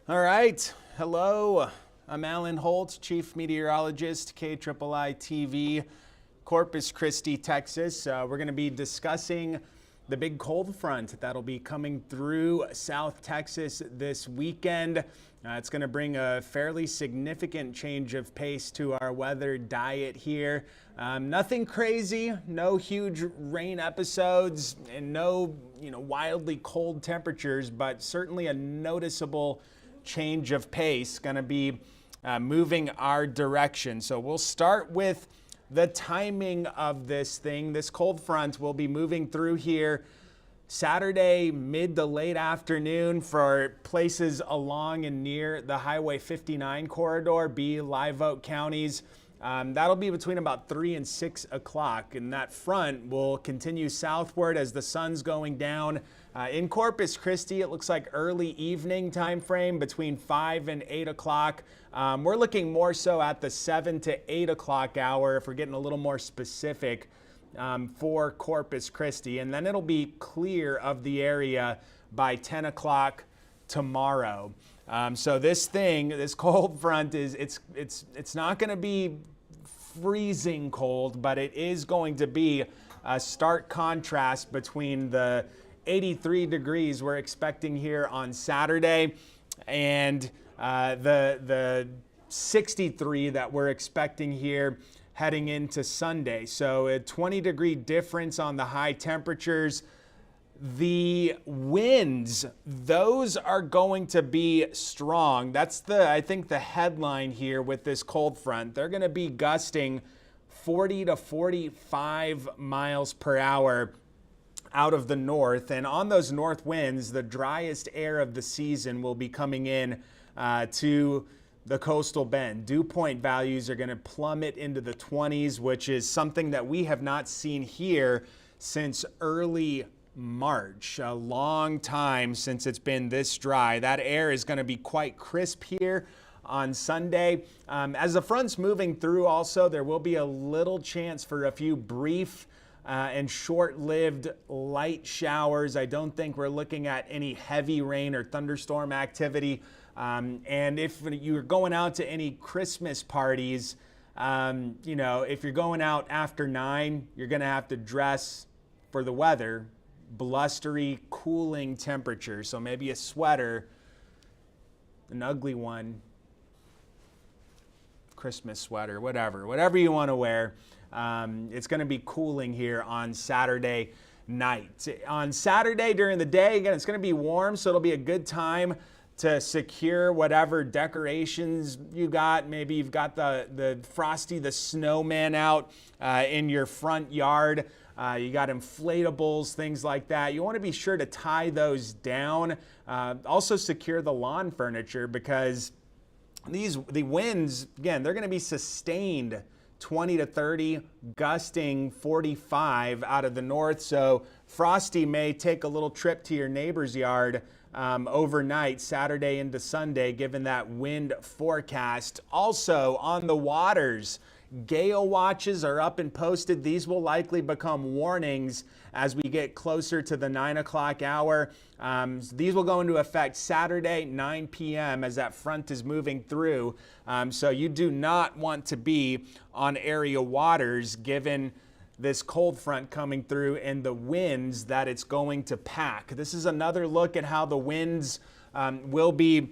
All right. Hello. I'm Alan Holt, Chief Meteorologist, KIII TV, Corpus Christi, Texas. We're going to be discussing the big cold front that'll be coming through South Texas this weekend. It's going to bring a fairly significant change of pace to our weather diet here. Nothing crazy, no huge rain episodes, and no wildly cold temperatures, but certainly a noticeable change of pace going to be moving our direction. So we'll start with the timing of this thing. This cold front will be moving through here Saturday mid to late afternoon for places along and near the Highway 59 corridor, be Live Oak counties. That'll be between about 3 and 6 o'clock, and that front will continue southward as the sun's going down. In Corpus Christi, it looks like early evening time frame between 5 and 8 o'clock. We're looking more so at the 7 to 8 o'clock hour if we're getting a little more specific for Corpus Christi, and then it'll be clear of the area by 10 o'clock tomorrow. So this cold front it's not going to be freezing cold, but it is going to be a stark contrast between the 83 degrees we're expecting here on Saturday and the 63 that we're expecting here heading into Sunday. So a 20-degree difference on the high temperatures. The winds, those are going to be strong. That's I think the headline here with this cold front. They're going to be gusting 40 to 45 miles per hour out of the north. And on those north winds, the driest air of the season will be coming in to the coastal bend. Dew point values are going to plummet into the 20s, which is something that we have not seen here since early March. A long time since it's been this dry. That air is going to be quite crisp here on Sunday. As the front's moving through also, there will be a little chance for a few brief and short-lived light showers. I don't think we're looking at any heavy rain or thunderstorm activity. And if you're going out to any Christmas parties, if you're going out after 9, you're going to have to dress for the weather. Blustery, cooling temperatures. So maybe a sweater, an ugly one, Christmas sweater, whatever you want to wear. It's going to be cooling here on Saturday night. On Saturday during the day, again, it's going to be warm, so it'll be a good time to secure whatever decorations you got. Maybe you've got the Frosty the Snowman out in your front yard. You got inflatables, things like that. You want to be sure to tie those down. Also secure the lawn furniture, because the winds, again, they're going to be sustained 20 to 30, gusting 45 out of the north. So Frosty may take a little trip to your neighbor's yard overnight, Saturday into Sunday, given that wind forecast. Also on the waters, gale watches are up and posted. These will likely become warnings as we get closer to the 9 o'clock hour. These will go into effect Saturday, 9 p.m. as that front is moving through. So you do not want to be on area waters given this cold front coming through and the winds that it's going to pack. This is another look at how the winds will be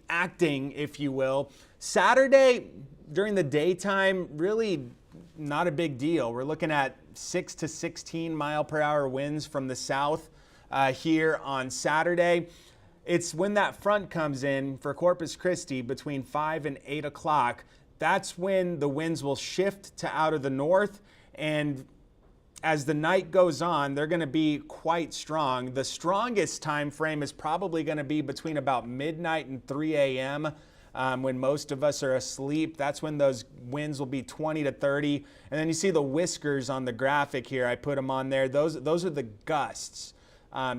acting, if you will. Saturday during the daytime, really not a big deal. We're looking at 6 to 16 mile per hour winds from the south here on Saturday. It's when that front comes in for Corpus Christi between 5 and 8 o'clock. That's when the winds will shift to out of the north, and as the night goes on, they're going to be quite strong. The strongest time frame is probably going to be between about midnight and 3 a.m. When most of us are asleep. That's when those winds will be 20 to 30. And then you see the whiskers on the graphic here. I put them on there. Those are the gusts.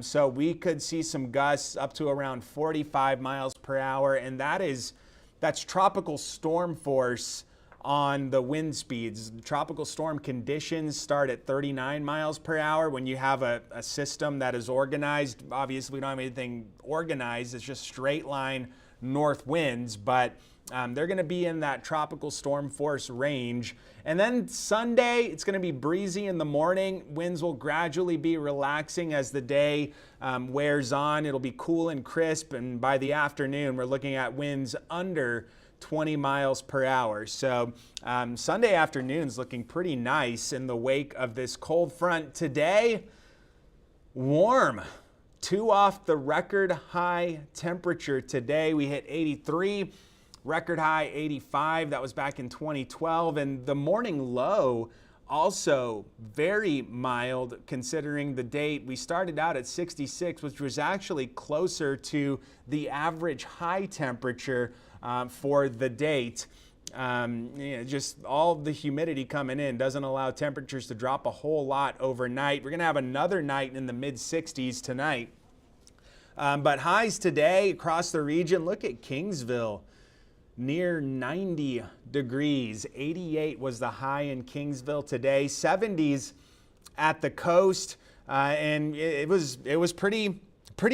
So we could see some gusts up to around 45 miles per hour, and that's tropical storm force on the wind speeds. Tropical storm conditions start at 39 miles per hour when you have a system that is organized. Obviously, we don't have anything organized. It's just straight line north winds, but they're going to be in that tropical storm force range. And then Sunday, it's going to be breezy in the morning. Winds will gradually be relaxing as the day wears on. It'll be cool and crisp, and by the afternoon, we're looking at winds under 20 miles per hour. So Sunday afternoon's looking pretty nice in the wake of this cold front. Today, warm. 2 off the record high temperature today. We hit 83, record high 85. That was back in 2012. And the morning low also very mild considering the date. We started out at 66, which was actually closer to the average high temperature for the date. Just all the humidity coming in doesn't allow temperatures to drop a whole lot overnight. We're going to have another night in the mid 60s tonight. But highs today across the region, look at Kingsville, near 90 degrees. 88 was the high in Kingsville today. 70s at the coast, and it was pretty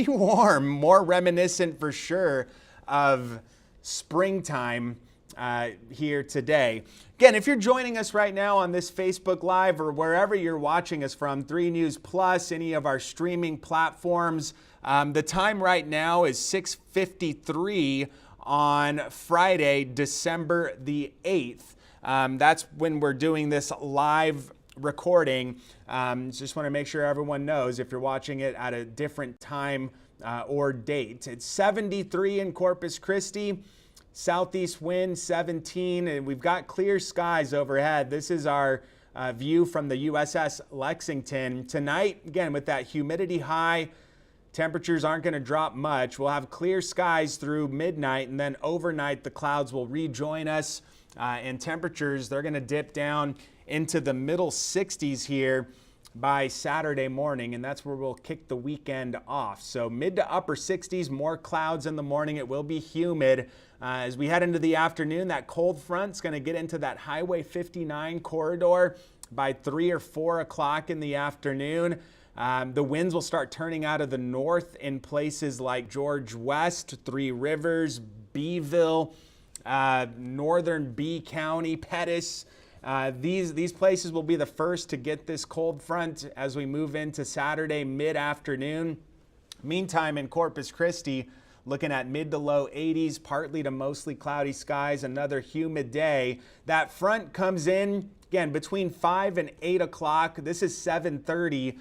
warm, more reminiscent for sure of springtime here today. Again, if you're joining us right now on this Facebook Live or wherever you're watching us from, 3 News Plus, any of our streaming platforms, the time right now is 6:53 on Friday, December the 8th. That's when we're doing this live recording. Just want to make sure everyone knows if you're watching it at a different time or date. It's 73 in Corpus Christi. Southeast wind 17, and we've got clear skies overhead. This is our view from the USS Lexington. Tonight, again, with that humidity high, temperatures aren't going to drop much. We'll have clear skies through midnight, and then overnight the clouds will rejoin us, and temperatures, they're going to dip down into the middle 60s here by Saturday morning, and that's where we'll kick the weekend off. So mid to upper 60s, more clouds in the morning. It will be humid. As we head into the afternoon, that cold front's going to get into that Highway 59 corridor by 3 or 4 o'clock in the afternoon. The winds will start turning out of the north in places like George West, Three Rivers, Beeville, northern B County, Pettis. These places will be the first to get this cold front as we move into Saturday mid-afternoon. Meantime, in Corpus Christi, looking at mid to low 80s, partly to mostly cloudy skies, another humid day. That front comes in, again, between 5 and 8 o'clock. This is 7:30.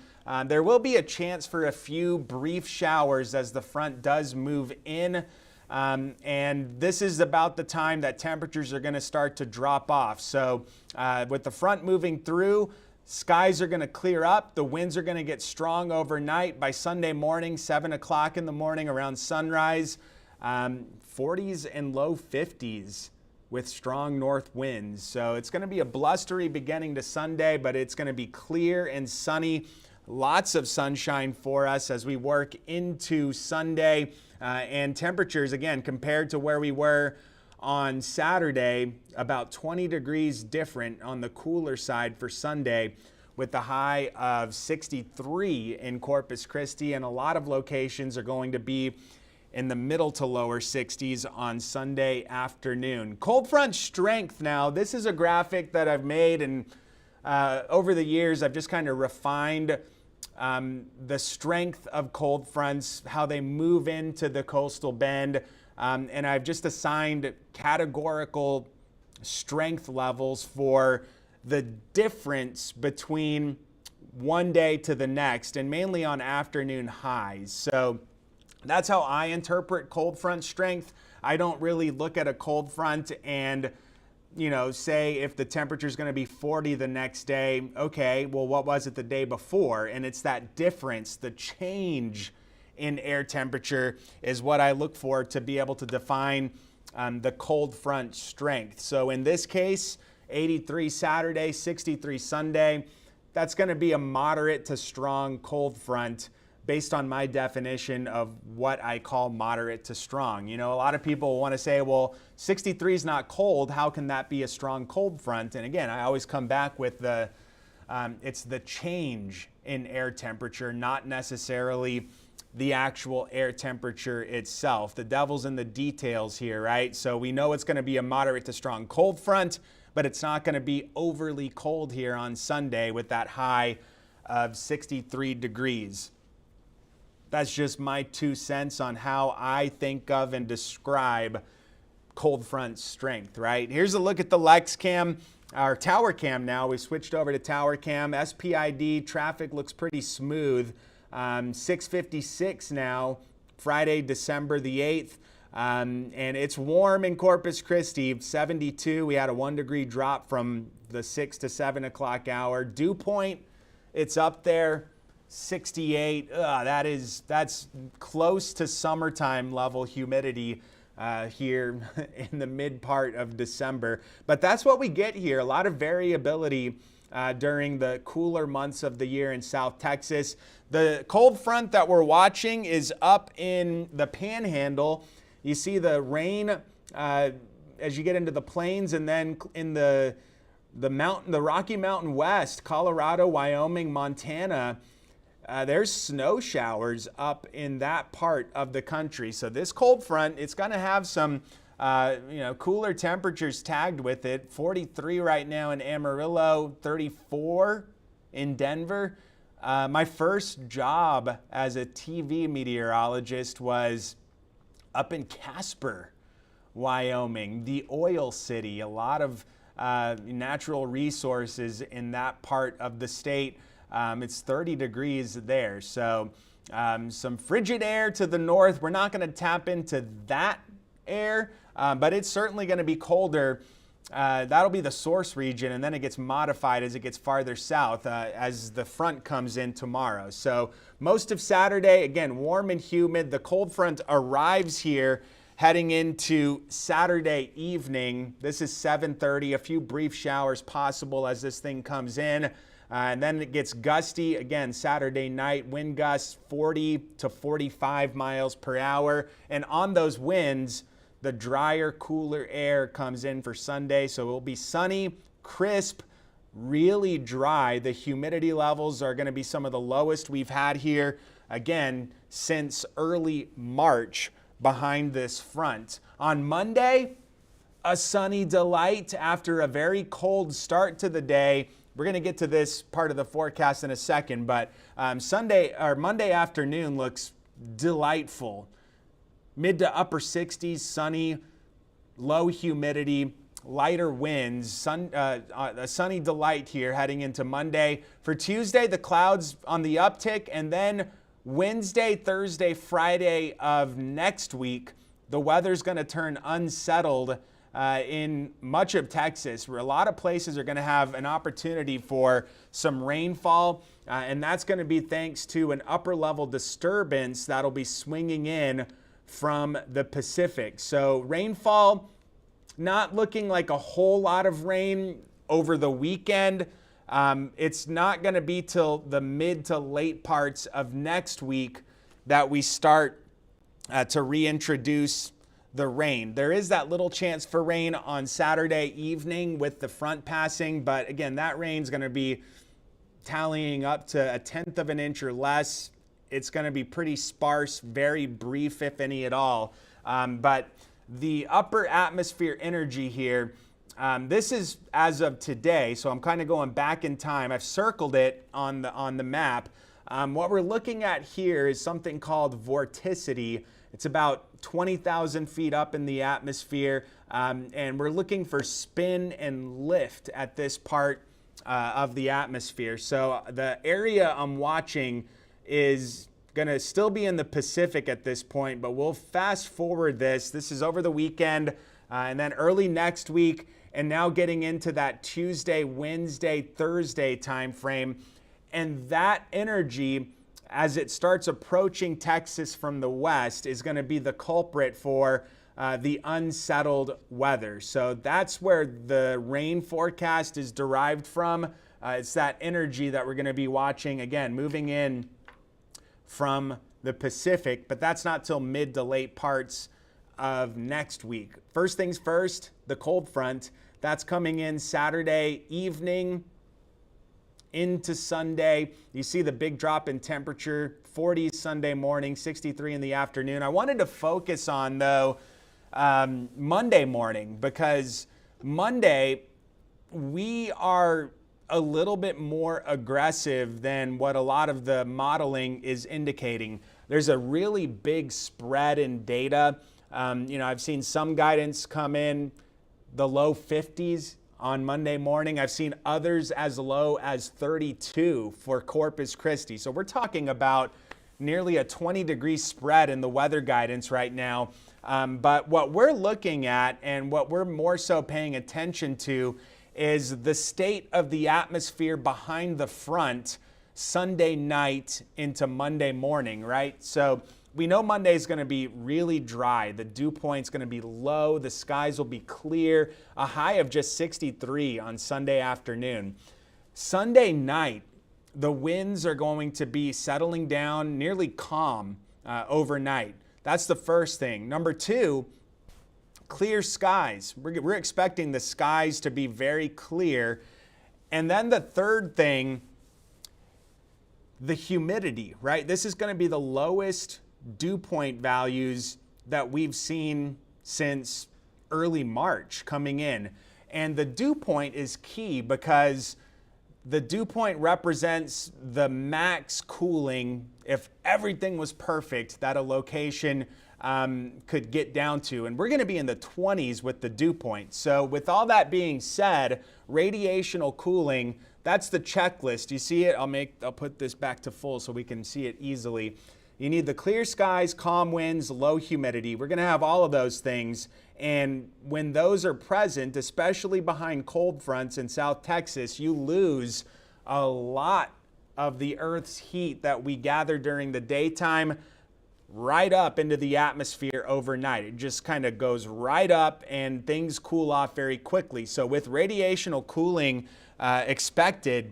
There will be a chance for a few brief showers as the front does move in. And this is about the time that temperatures are going to start to drop off. So with the front moving through, skies are going to clear up. The winds are going to get strong overnight. By Sunday morning, 7 o'clock in the morning around sunrise, 40s and low 50s with strong north winds. So it's going to be a blustery beginning to Sunday, but it's going to be clear and sunny. Lots of sunshine for us as we work into Sunday. And temperatures, again, compared to where we were on Saturday, about 20 degrees different on the cooler side for Sunday, with the high of 63 in Corpus Christi, and a lot of locations are going to be in the middle to lower 60s on Sunday afternoon. Cold front strength now. This is a graphic that I've made, and over the years I've just kind of refined the strength of cold fronts, how they move into the coastal bend, and I've just assigned categorical strength levels for the difference between one day to the next, and mainly on afternoon highs. So that's how I interpret cold front strength. I don't really look at a cold front and say if the temperature is going to be 40 the next day, okay, well, what was it the day before? And it's that difference, the change in air temperature is what I look for to be able to define the cold front strength. So in this case, 83 Saturday, 63 Sunday, that's going to be a moderate to strong cold front. based on my definition of what I call moderate to strong. You know, a lot of people want to say, well, 63 is not cold. How can that be a strong cold front? And again, I always come back with it's the change in air temperature, not necessarily the actual air temperature itself. The devil's in the details here, right? So we know it's going to be a moderate to strong cold front, but it's not going to be overly cold here on Sunday with that high of 63 degrees. That's just my 2 cents on how I think of and describe cold front strength, right? Here's a look at the Lex Cam, our tower cam now. We switched over to tower cam. SPID traffic looks pretty smooth. 6:56 now, Friday, December the 8th. And it's warm in Corpus Christi, 72. We had a 1 degree drop from the 6 to 7 o'clock hour. Dew point, it's up there. 68, that's close to summertime level humidity here in the mid part of December. But that's what we get here, a lot of variability during the cooler months of the year in South Texas. The cold front that we're watching is up in the Panhandle. You see the rain as you get into the plains, and then in the Rocky Mountain West, Colorado, Wyoming, Montana, there's snow showers up in that part of the country. So this cold front, it's going to have some cooler temperatures tagged with it. 43 right now in Amarillo, 34 in Denver. My first job as a TV meteorologist was up in Casper, Wyoming, the oil city. A lot of natural resources in that part of the state. It's 30 degrees there. So some frigid air to the north. We're not going to tap into that air, but it's certainly going to be colder. That'll be the source region, and then it gets modified as it gets farther south as the front comes in tomorrow. So most of Saturday, again, warm and humid. The cold front arrives here heading into Saturday evening. This is 7:30, a few brief showers possible as this thing comes in. And then it gets gusty again Saturday night, wind gusts 40 to 45 miles per hour. And on those winds, the drier, cooler air comes in for Sunday. So it will be sunny, crisp, really dry. The humidity levels are going to be some of the lowest we've had here, again, since early March behind this front. On Monday, a sunny delight after a very cold start to the day. We're going to get to this part of the forecast in a second, but Monday afternoon looks delightful. Mid to upper 60s, sunny, low humidity, lighter winds, a sunny delight here heading into Monday. For Tuesday, the clouds on the uptick, and then Wednesday, Thursday, Friday of next week, the weather's going to turn unsettled in much of Texas, where a lot of places are going to have an opportunity for some rainfall, and that's going to be thanks to an upper level disturbance that'll be swinging in from the Pacific. So rainfall, not looking like a whole lot of rain over the weekend. It's not going to be till the mid to late parts of next week that we start to reintroduce the rain. There is that little chance for rain on Saturday evening with the front passing, but again, that rain's going to be tallying up to 1/10 of an inch or less. It's going to be pretty sparse, very brief, if any at all. But the upper atmosphere energy here, this is as of today, so I'm kind of going back in time. I've circled it on the map. What we're looking at here is something called vorticity. It's about 20,000 feet up in the atmosphere, and we're looking for spin and lift at this part of the atmosphere. So the area I'm watching is going to still be in the Pacific at this point, but we'll fast forward this. This is over the weekend, and then early next week, and now getting into that Tuesday, Wednesday, Thursday time frame. And that energy, as it starts approaching Texas from the west, is going to be the culprit for the unsettled weather. So that's where the rain forecast is derived from. It's that energy that we're going to be watching, again, moving in from the Pacific, but that's not till mid to late parts of next week. First things first, the cold front, that's coming in Saturday evening into Sunday. You see the big drop in temperature, 40s Sunday morning, 63 in the afternoon. I wanted to focus on, though, Monday morning, because Monday we are a little bit more aggressive than what a lot of the modeling is indicating. There's a really big spread in data. I've seen some guidance come in the low 50s on Monday morning. I've seen others as low as 32 for Corpus Christi. So we're talking about nearly a 20-degree spread in the weather guidance right now. But what we're looking at and what we're more so paying attention to is the state of the atmosphere behind the front Sunday night into Monday morning, right? So we know Monday is going to be really dry. The dew point's going to be low. The skies will be clear. A high of just 63 on Sunday afternoon. Sunday night, the winds are going to be settling down, nearly calm overnight. That's the first thing. Number two, clear skies. We're expecting the skies to be very clear. And then the third thing, the humidity, right? This is going to be the lowest dew point values that we've seen since early March coming in. And the dew point is key because the dew point represents the max cooling if everything was perfect that a location could get down to. And we're going to be in the 20s with the dew point. So with all that being said, radiational cooling, that's the checklist. You see it? I'll put this back to full so we can see it easily. You need the clear skies, calm winds, low humidity. We're going to have all of those things. And when those are present, especially behind cold fronts in South Texas, you lose a lot of the Earth's heat that we gather during the daytime right up into the atmosphere overnight. It just kind of goes right up and things cool off very quickly. So with radiational cooling expected,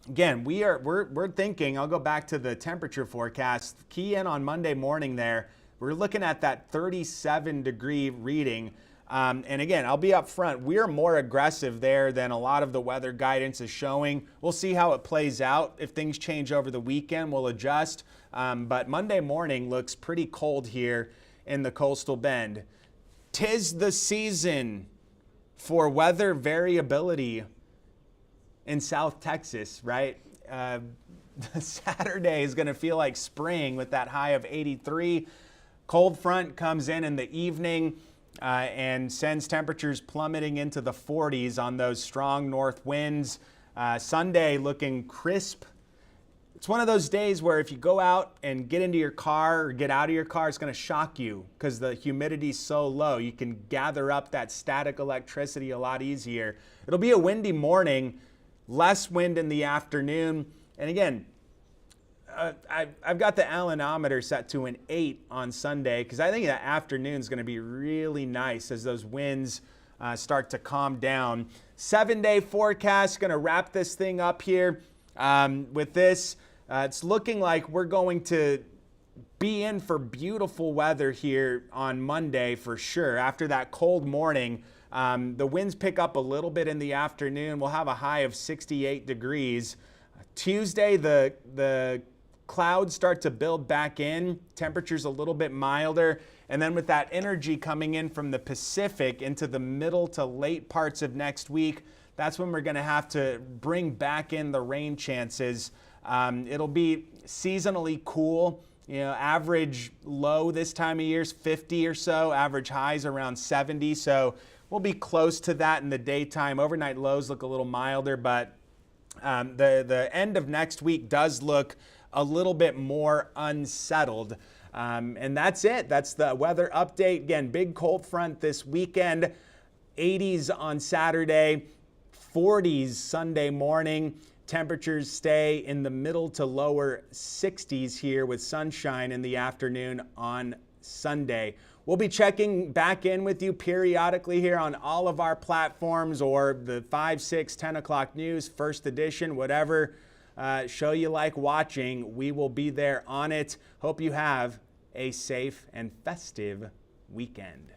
again, we're thinking, I'll go back to the temperature forecast, key in on Monday morning there. We're looking at that 37-degree reading. And again, I'll be up front. We're more aggressive there than a lot of the weather guidance is showing. We'll see how it plays out. If things change over the weekend, we'll adjust. But Monday morning looks pretty cold here in the coastal bend. 'Tis the season for weather variability in South Texas, right? Saturday is going to feel like spring with that high of 83. Cold front comes in the evening and sends temperatures plummeting into the 40s on those strong north winds. Sunday looking crisp. It's one of those days where if you go out and get into your car or get out of your car, it's going to shock you because the humidity's so low. You can gather up that static electricity a lot easier. It'll be a windy morning, less wind in the afternoon. And again, I've got the Allenometer set to an 8 on Sunday because I think that afternoon is going to be really nice as those winds start to calm down. 7-day forecast, going to wrap this thing up here with this. It's looking like we're going to be in for beautiful weather here on Monday for sure. After that cold morning, the winds pick up a little bit in the afternoon. We'll have a high of 68 degrees. Tuesday, the clouds start to build back in. Temperatures a little bit milder. And then with that energy coming in from the Pacific into the middle to late parts of next week, that's when we're going to have to bring back in the rain chances. It'll be seasonally cool. Average low this time of year is 50 or so. Average highs around 70. So we'll be close to that in the daytime. Overnight lows look a little milder, but the end of next week does look a little bit more unsettled. And that's it. That's the weather update. Again, big cold front this weekend. 80s on Saturday, 40s Sunday morning. Temperatures stay in the middle to lower 60s here with sunshine in the afternoon on Sunday. We'll be checking back in with you periodically here on all of our platforms or the 5, 6, 10 o'clock news, First Edition, whatever. show you like watching, we will be there on it. Hope you have a safe and festive weekend.